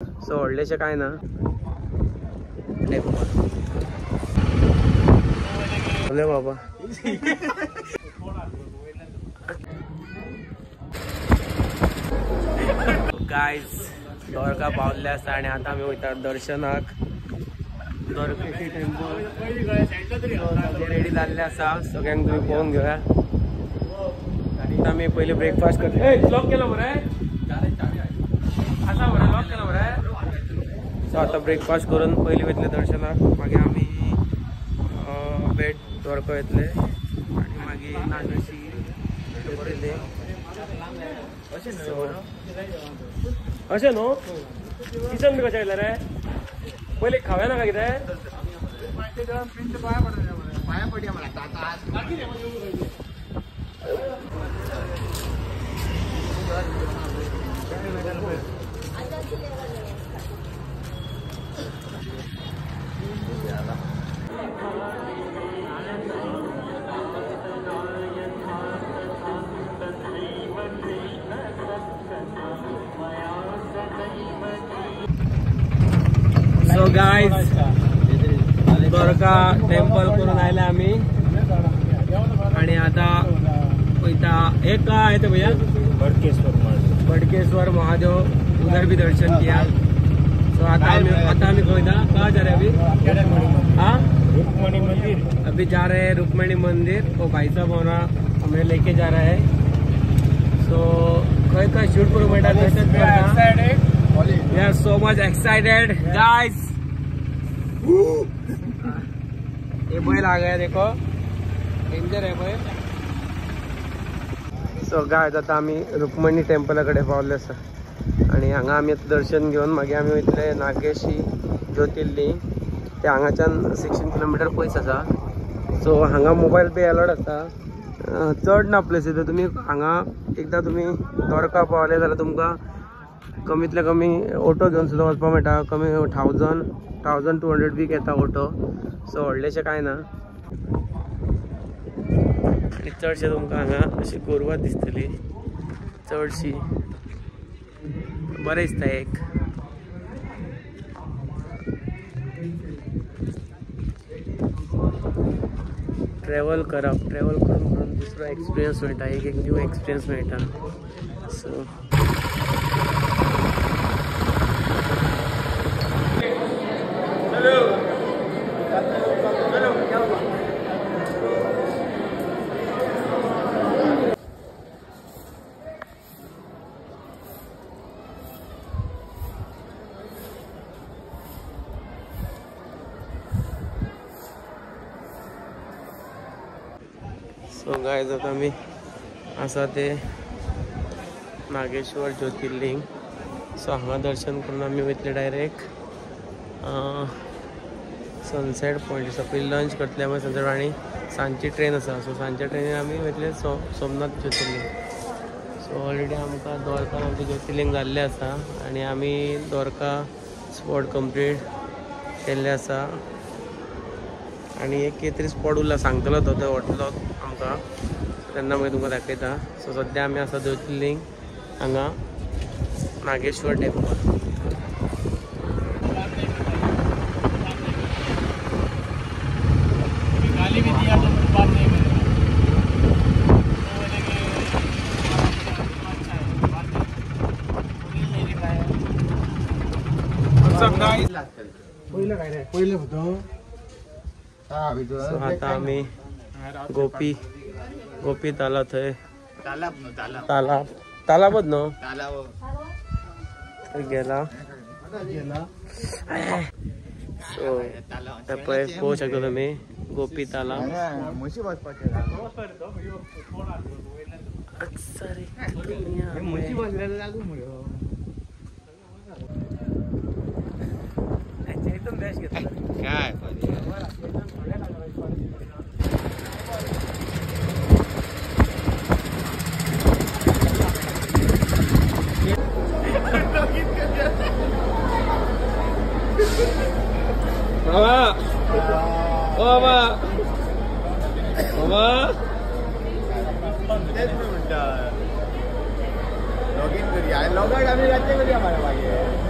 सो व्हडलेशें काय ना बाबा गाइस द्वारका पावले आसा आणि आता आम्ही वयता दर्शनाक। द्वारकेशी टेम्पल रेडी जाल्ले आसा, सगळ्यांक तुम्ही पळोवन घेऊया। आम्ही पहिले ब्रेकफास्ट करते। लॉक केला बरे असा बरे लॉक केला बरे। सो आता ब्रेकफास्ट करून पहिले वयतले दर्शनाक, मागीर आम्ही बेट द्वारका येतले आणि मागीर नागेशी येतले। अशें न्हू किचन बी कशें येयलें रे, पयलीं खावया नाका कितें पांया पडया मला। सो गाइस द्वारका टेम्पल करून आयले आम्ही आणि आता वयता एक काय आहे ते भैया बडकेश्वर महादेव, उधर भी दर्शन किया। सो आता आम्ही कोयता कहाँ जा रहे हैं अभी? हाँ रुक्मणी मंदिर। अभी जा रहे हैं रुक्मणी मंदिर। तो भाई साहब होना हमें लेके जा रहा है। सो कहीं शूट करू बेटा। We are so much excited guys। ये बैल आ गया देखो, डेंजर है बैल। सो गाइस आता आम्ही रुक्मणी टेम्पलाकडे पावले आसा आणि हांगा आम्ही दर्शन घेऊन मागीर आम्ही वयतले नागेशी ज्योतिर्लिंग। ते हांगाच्यान 16 किलोमीटर पयस आसा। सो हांगा मोबाईल पे अलॉट आसा, चड ना प्लेसीस। तुम्ही हांगा एकदा तुम्ही द्वारका पावले जाल्यार तुमकां कमीतल्या कमी ऑटो घेवन सुद्दां वचपाक मेळटा। कमी 1200 बी घेता ऑटो। सो व्हडलेशें काय ना आणि चडशे तुमकां हांगा अशी गोरवां दिसतली, चडशी बरें दिसता। एक ट्रॅव्हल करून दुसरो एक्सपिरियन्स मेळटा, एक न्यू एक्सपिरियन्स मेळटा। सो सो गाइस आता आम्ही आसा ते नागेश्वर ज्योतिर्लिंग। सो हांगा दर्शन करून आम्ही वयतले डायरेक्ट सनसेट पॉइंट। सकाळी लंच करतले आमी सनसेट आणि सांजची ट्रेन आसा। सो सांजच्या ट्रेनीन आमी वयतले सोमनाथ ज्योतिर्लिंग। सो ऑलरेडी आमकां द्वारका आमचे ज्योतिर्लिंग जाल्ले आसा आणि आमी द्वारका स्पॉट कंप्लीट केल्ले आसा आणि एक तरी स्पॉट उरला सांगतलो तो व्हरतलो आमकां, तेन्ना मागीर तुमकां दाखयता। सो सद्या आमी आसा ज्योतिर्लिंग हांगा नागेश्वर टेम्पल। सो आता आम्ही गोपी ताला थंय तालाबच न्हू गेला। सो पळय पळोवंक शकता तुमी गोपी तालाब। काय बाबा ओ बाबा बाबा लॉगिन करूया लॉग आउट आम्ही राज्य करूया मला मागे